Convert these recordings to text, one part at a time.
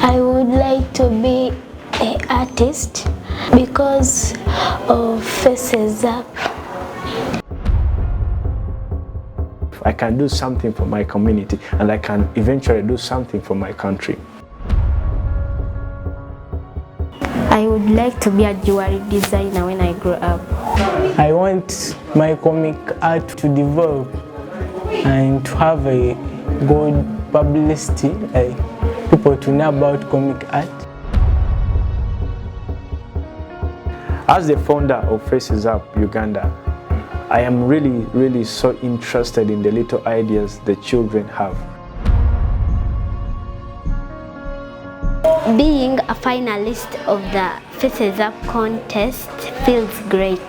I would like to be an artist because of Faces Up. I can do something for my community and I can eventually do something for my country. I would like to be a jewelry designer when I grow up. I want my comic art to develop and to have a good publicity, like people to know about comic art. As the founder of Faces Up Uganda, I am really so interested in the little ideas the children have. Being a finalist of the Faces Up contest feels great.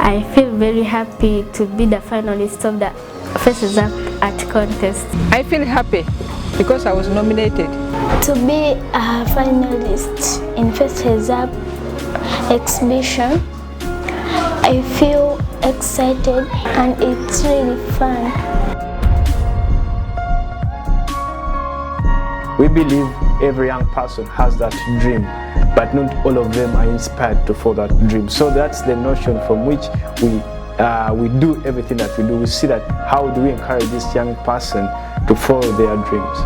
I feel very happy to be the finalist of the Faces Up art contest. I feel happy because I was nominated. To be a finalist in Faces Up exhibition, I feel excited and it's really fun. We believe every young person has that dream, but not all of them are inspired to follow that dream. So that's the notion from which we do everything that we do. We see that how do we encourage this young person to follow their dreams.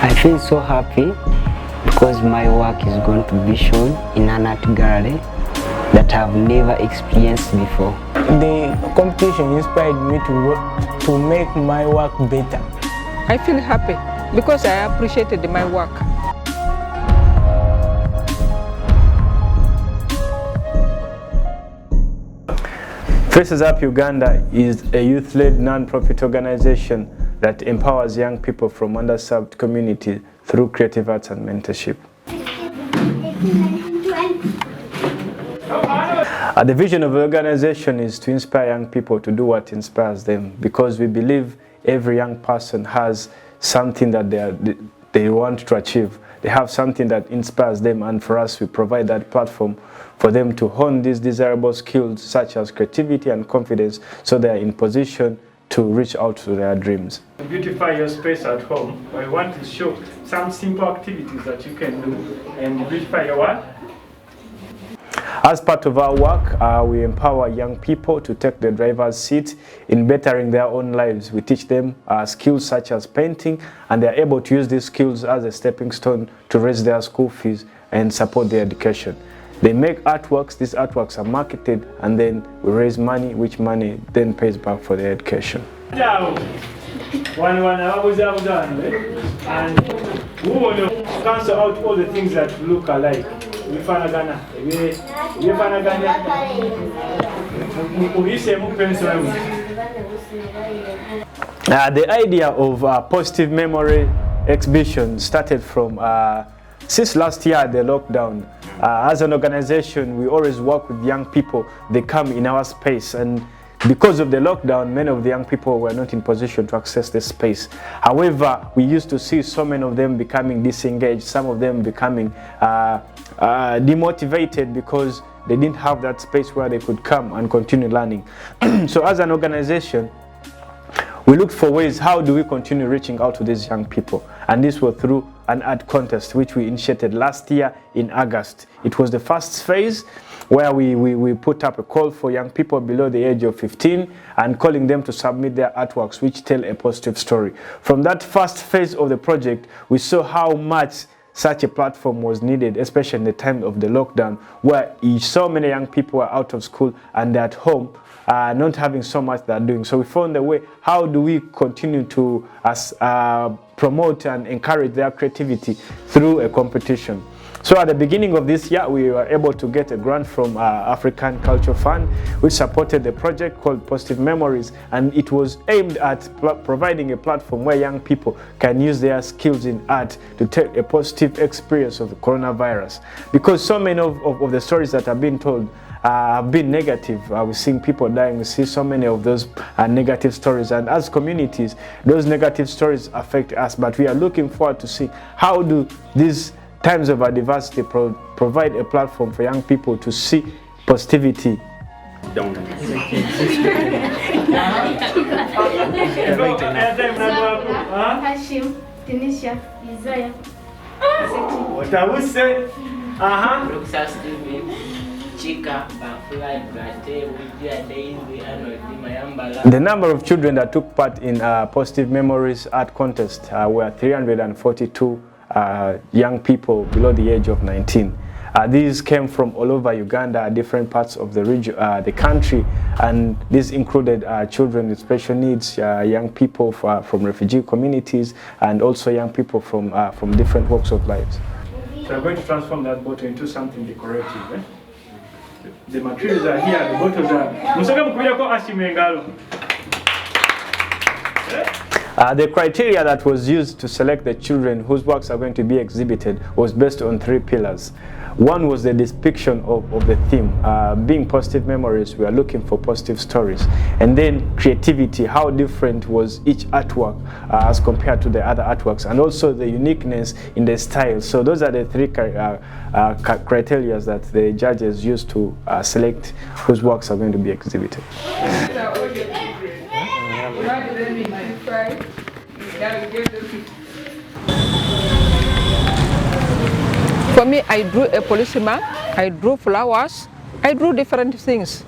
I feel so happy because my work is going to be shown in an art gallery that I've never experienced before. The competition inspired me to make my work better. I feel happy because I appreciated my work. Faces Up Uganda is a youth-led non-profit organization that empowers young people from underserved communities through creative arts and mentorship. The vision of the organization is to inspire young people to do what inspires them, because we believe every young person has something that they want to achieve. They have something that inspires them, and for us we provide that platform for them to hone these desirable skills such as creativity and confidence, so they are in position to reach out to their dreams. To beautify your space at home, I want to show some simple activities that you can do and beautify your work. As part of our work, we empower young people to take the driver's seat in bettering their own lives. We teach them skills such as painting, and they are able to use these skills as a stepping stone to raise their school fees and support their education. They make artworks, these artworks are marketed, and then we raise money, which money then pays back for their education. And we want to cancel out all the things that look alike. The idea of positive memory exhibition started from since last year, the lockdown. As an organization, we always work with young people. They come in our space, and because of the lockdown, many of the young people were not in position to access the space. However, we used to see so many of them becoming disengaged, some of them becoming demotivated because they didn't have that space where they could come and continue learning. So as an organization, we looked for ways, how do we continue reaching out to these young people? And this was through an art contest, which we initiated last year in August. It was the first phase where we put up a call for young people below the age of 15 and calling them to submit their artworks which tell a positive story. From that first phase of the project, we saw how much such a platform was needed, especially in the time of the lockdown, where so many young people are out of school and they're at home, not having so much they're doing. So we found a way, how do we continue to promote and encourage their creativity through a competition. So at the beginning of this year, we were able to get a grant from African Culture Fund, which supported the project called Positive Memories, and it was aimed at providing a platform where young people can use their skills in art to take a positive experience of the coronavirus. Because so many of the stories that have been told have been negative. We're seeing people dying. We see so many of those negative stories, and as communities, those negative stories affect us. But we are looking forward to see how do these times of adversity provide a platform for young people to see positivity down. Hashim, Tanisha, Isaiah. What I would say, the number of children that took part in Positive Memories Art Contest were 342 young people below the age of 19. These came from all over Uganda, different parts of the region, the country, and these included children with special needs, young people from refugee communities, and also young people from different walks of life. So we're going to transform that bottle into something decorative. Eh? The materials are here, the bottles are. The criteria that was used to select the children whose works are going to be exhibited was based on 3 pillars. One was the depiction of the theme. Being positive memories, we are looking for positive stories. And then creativity, how different was each artwork as compared to the other artworks, and also the uniqueness in the style. So those are the 3 criteria that the judges used to select whose works are going to be exhibited. For me, I drew a policeman, I drew flowers, I drew different things.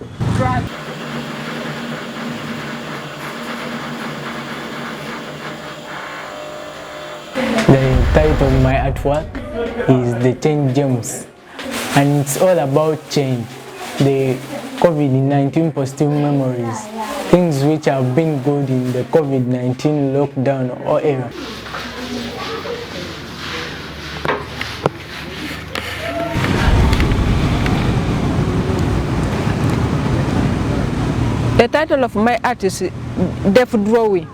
The title of my artwork is The Change Gems, and it's all about change. The COVID-19 positive memories, things which have been good in the COVID-19 lockdown or era. The title of my art is Deaf Drawing.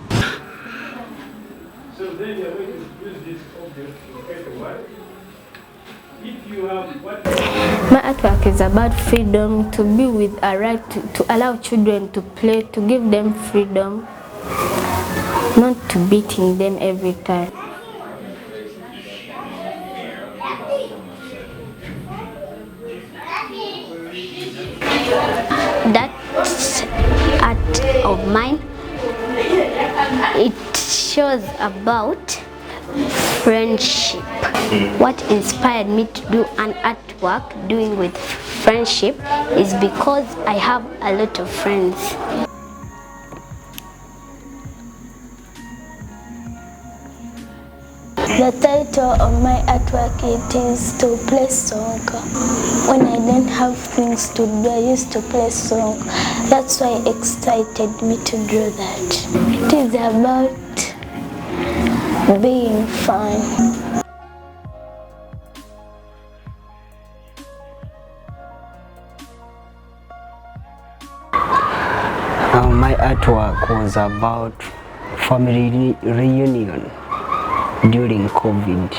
So then you're going to use this object to create a what? If you have what? My artwork is about freedom, to be with a right to allow children to play, to give them freedom, not to beating them every time. That art of mine, it shows about friendship. What inspired me to do an artwork doing with friendship is because I have a lot of friends. The title of my artwork, it is to play song. When I didn't have things to do, I used to play song. That's why it excited me to draw that. It is about being fun. My artwork was about family reunion during COVID.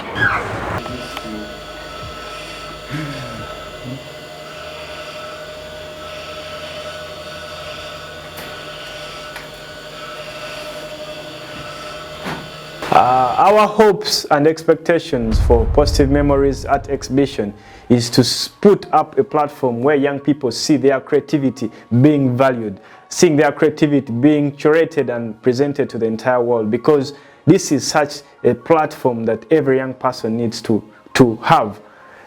Our hopes and expectations for Positive Memories Art Exhibition is to put up a platform where young people see their creativity being valued, seeing their creativity being curated and presented to the entire world, because this is such a platform that every young person needs to have.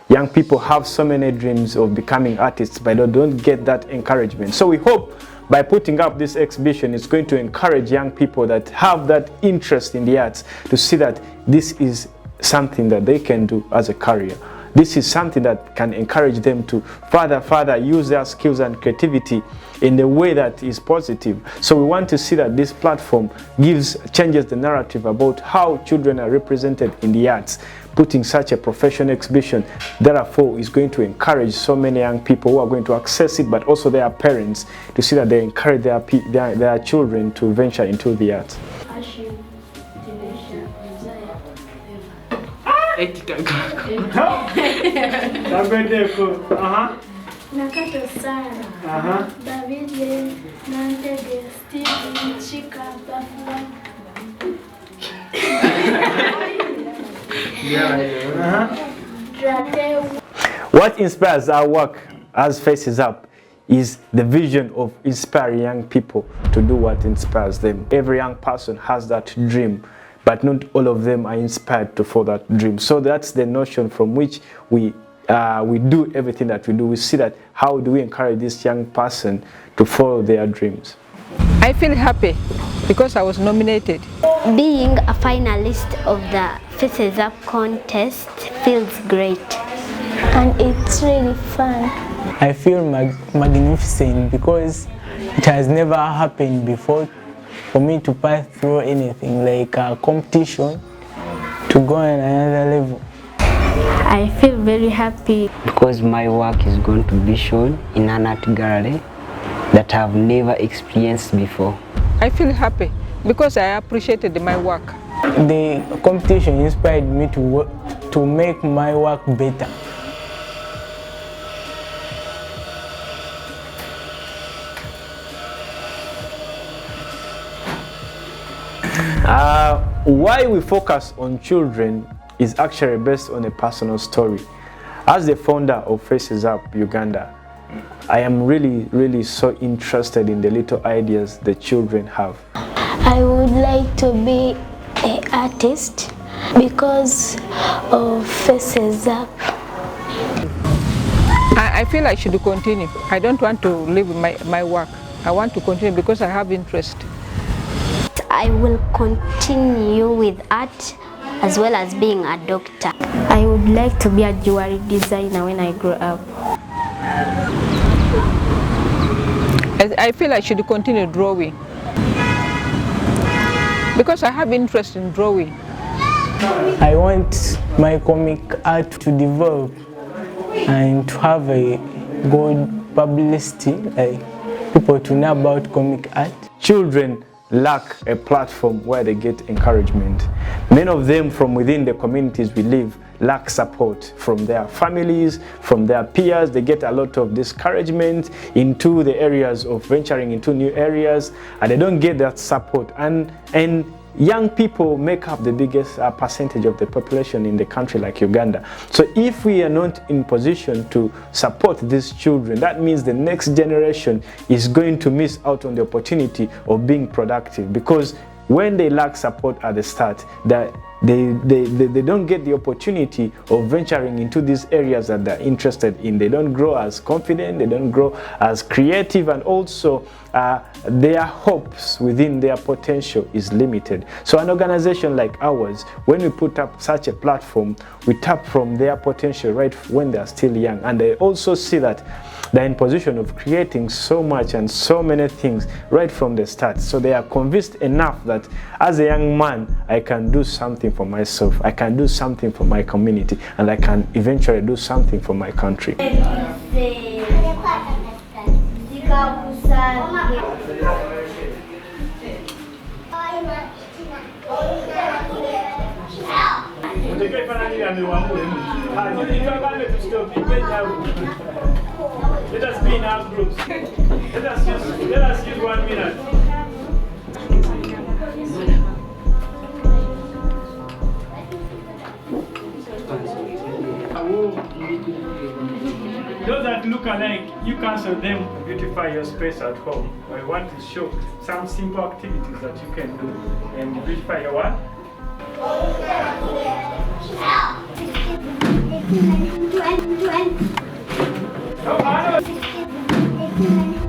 Young people have so many dreams of becoming artists, but they don't get that encouragement. So we hope by putting up this exhibition, it's going to encourage young people that have that interest in the arts to see that this is something that they can do as a career. This is something that can encourage them to further use their skills and creativity in the way that is positive. So we want to see that this platform changes the narrative about how children are represented in the arts. Putting such a professional exhibition, therefore, is going to encourage so many young people who are going to access it, but also their parents, to see that they encourage their children to venture into the arts. Nakato Sara, David, Nantege, Steve, Chika, Buffalo. What inspires our work as Faces Up is the vision of inspiring young people to do what inspires them. Every young person has that dream, but not all of them are inspired to follow that dream. So that's the notion from which we do everything that we do. We see that how do we encourage this young person to follow their dreams. I feel happy because I was nominated. Being a finalist of the Faces Up contest feels great. And it's really fun. I feel magnificent because it has never happened before for me to pass through anything like a competition to go on another level. I feel very happy because my work is going to be shown in an art gallery that I've never experienced before. I feel happy because I appreciated my work. The competition inspired me to make my work better. Why we focus on children is actually based on a personal story. As the founder of Faces Up Uganda, I am really so interested in the little ideas the children have. I would like to be an artist because of Faces Up. I feel I should continue. I don't want to leave my work. I want to continue because I have interest. I will continue with art as well as being a doctor. I would like to be a jewelry designer when I grow up. I feel I should continue drawing because I have interest in drawing. I want my comic art to develop and to have a good publicity, like people to know about comic art. Children lack a platform where they get encouragement. Many of them from within the communities we live lack support from their families, from their peers. They get a lot of discouragement into the areas of venturing into new areas, and they don't get that support. And young people make up the biggest percentage of the population in the country like Uganda. So if we are not in position to support these children, that means the next generation is going to miss out on the opportunity of being productive, because when they lack support at the start, that they don't get the opportunity of venturing into these areas that they're interested in. They don't grow as confident, they don't grow as creative, and also their hopes within their potential is limited. So an organization like ours, when we put up such a platform, we tap from their potential right when they're still young, and they also see that they're in position of creating so much and so many things right from the start. So they are convinced enough that as a young man, I can do something for myself, I can do something for my community, and I can eventually do something for my country. Let us be in our groups. Let us use 1 minute. Those that look alike, you cancel them to beautify your space at home. I want to show some simple activities that you can do and beautify your what? Oh,